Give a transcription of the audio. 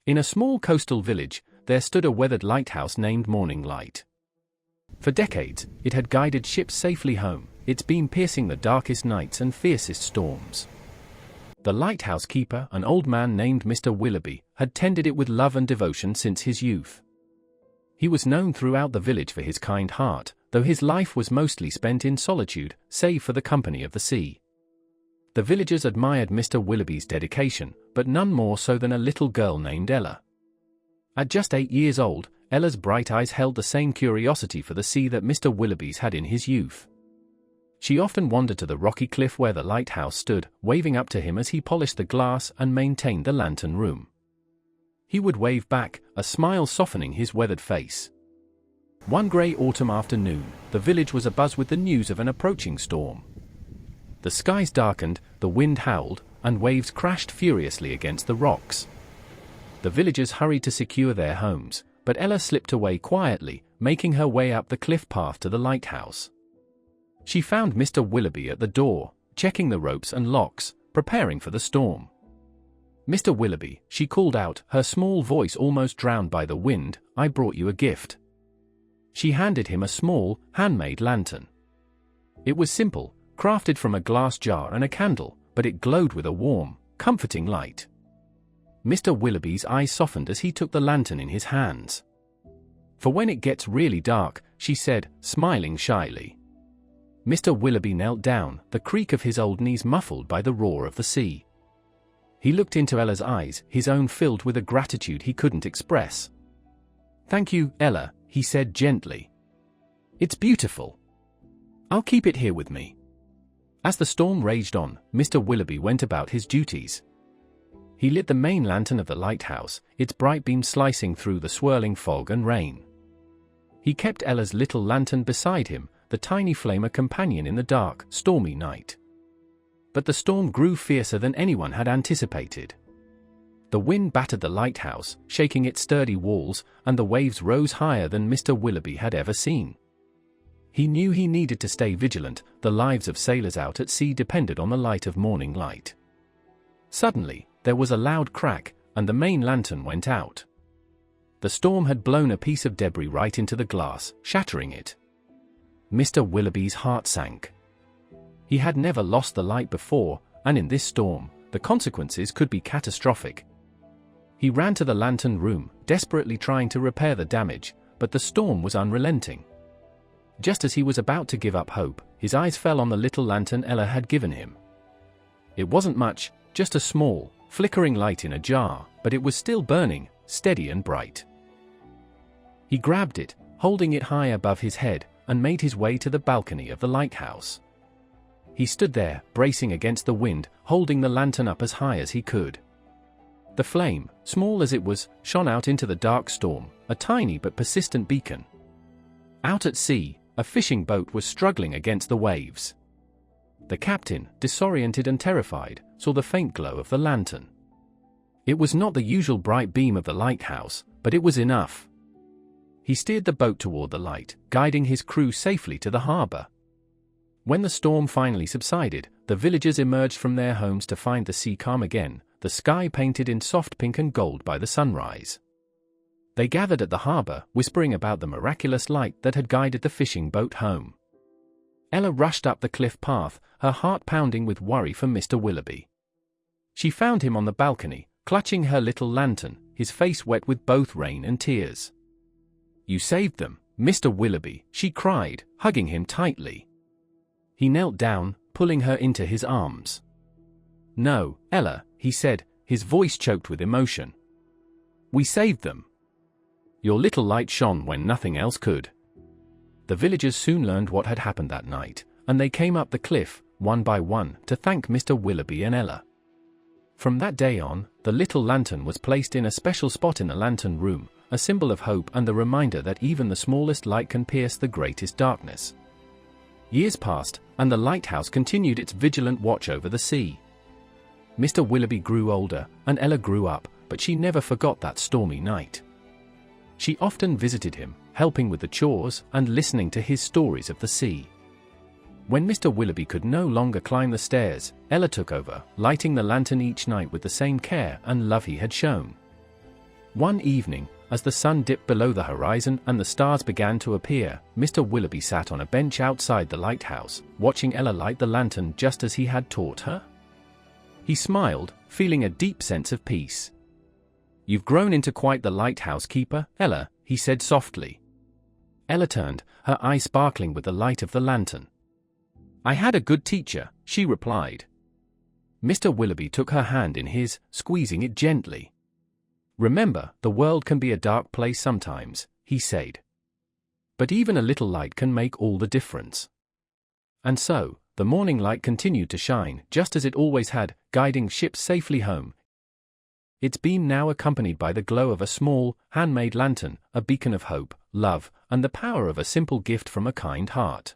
In a small coastal village, there stood a weathered lighthouse named Morning Light. For decades, it had guided ships safely home, its beam piercing the darkest nights and fiercest storms. The lighthouse keeper, an old man named Mr. Willoughby, had tended it with love and devotion since his youth. He was known throughout the village for his kind heart, though his life was mostly spent in solitude, save for the company of the sea. The villagers admired Mr. Willoughby's dedication, but none more so than a little girl named Ella. At just 8 years old, Ella's bright eyes held the same curiosity for the sea that Mr. Willoughby's had in his youth. She often wandered to the rocky cliff where the lighthouse stood, waving up to him as he polished the glass and maintained the lantern room. He would wave back, a smile softening his weathered face. One grey autumn afternoon, the village was abuzz with the news of an approaching storm. The skies darkened, the wind howled, and waves crashed furiously against the rocks. The villagers hurried to secure their homes, but Ella slipped away quietly, making her way up the cliff path to the lighthouse. She found Mr. Willoughby at the door, checking the ropes and locks, preparing for the storm. "Mr. Willoughby," she called out, her small voice almost drowned by the wind, "I brought you a gift." She handed him a small, handmade lantern. It was simple, crafted from a glass jar and a candle, but it glowed with a warm, comforting light. Mr. Willoughby's eyes softened as he took the lantern in his hands. "For when it gets really dark," she said, smiling shyly. Mr. Willoughby knelt down, the creak of his old knees muffled by the roar of the sea. He looked into Ella's eyes, his own filled with a gratitude he couldn't express. "Thank you, Ella," he said gently. "It's beautiful. I'll keep it here with me." As the storm raged on, Mr. Willoughby went about his duties. He lit the main lantern of the lighthouse, its bright beam slicing through the swirling fog and rain. He kept Ella's little lantern beside him, the tiny flame a companion in the dark, stormy night. But the storm grew fiercer than anyone had anticipated. The wind battered the lighthouse, shaking its sturdy walls, and the waves rose higher than Mr. Willoughby had ever seen. He knew he needed to stay vigilant, the lives of sailors out at sea depended on the light of Morning Light. Suddenly, there was a loud crack, and the main lantern went out. The storm had blown a piece of debris right into the glass, shattering it. Mr. Willoughby's heart sank. He had never lost the light before, and in this storm, the consequences could be catastrophic. He ran to the lantern room, desperately trying to repair the damage, but the storm was unrelenting. Just as he was about to give up hope, his eyes fell on the little lantern Ella had given him. It wasn't much, just a small, flickering light in a jar, but it was still burning, steady and bright. He grabbed it, holding it high above his head, and made his way to the balcony of the lighthouse. He stood there, bracing against the wind, holding the lantern up as high as he could. The flame, small as it was, shone out into the dark storm, a tiny but persistent beacon. Out at sea, a fishing boat was struggling against the waves. The captain, disoriented and terrified, saw the faint glow of the lantern. It was not the usual bright beam of the lighthouse, but it was enough. He steered the boat toward the light, guiding his crew safely to the harbor. When the storm finally subsided, the villagers emerged from their homes to find the sea calm again, the sky painted in soft pink and gold by the sunrise. They gathered at the harbor, whispering about the miraculous light that had guided the fishing boat home. Ella rushed up the cliff path, her heart pounding with worry for Mr. Willoughby. She found him on the balcony, clutching her little lantern, his face wet with both rain and tears. "You saved them, Mr. Willoughby," she cried, hugging him tightly. He knelt down, pulling her into his arms. "No, Ella," he said, his voice choked with emotion. "We saved them. Your little light shone when nothing else could." The villagers soon learned what had happened that night, and they came up the cliff, one by one, to thank Mr. Willoughby and Ella. From that day on, the little lantern was placed in a special spot in the lantern room, a symbol of hope and the reminder that even the smallest light can pierce the greatest darkness. Years passed, and the lighthouse continued its vigilant watch over the sea. Mr. Willoughby grew older, and Ella grew up, but she never forgot that stormy night. She often visited him, helping with the chores and listening to his stories of the sea. When Mr. Willoughby could no longer climb the stairs, Ella took over, lighting the lantern each night with the same care and love he had shown. One evening, as the sun dipped below the horizon and the stars began to appear, Mr. Willoughby sat on a bench outside the lighthouse, watching Ella light the lantern just as he had taught her. He smiled, feeling a deep sense of peace. "You've grown into quite the lighthouse keeper, Ella," he said softly. Ella turned, her eyes sparkling with the light of the lantern. "I had a good teacher," she replied. Mr. Willoughby took her hand in his, squeezing it gently. "Remember, the world can be a dark place sometimes," he said. "But even a little light can make all the difference." And so, the morning light continued to shine, just as it always had, guiding ships safely home. Its beam now accompanied by the glow of a small, handmade lantern, a beacon of hope, love, and the power of a simple gift from a kind heart.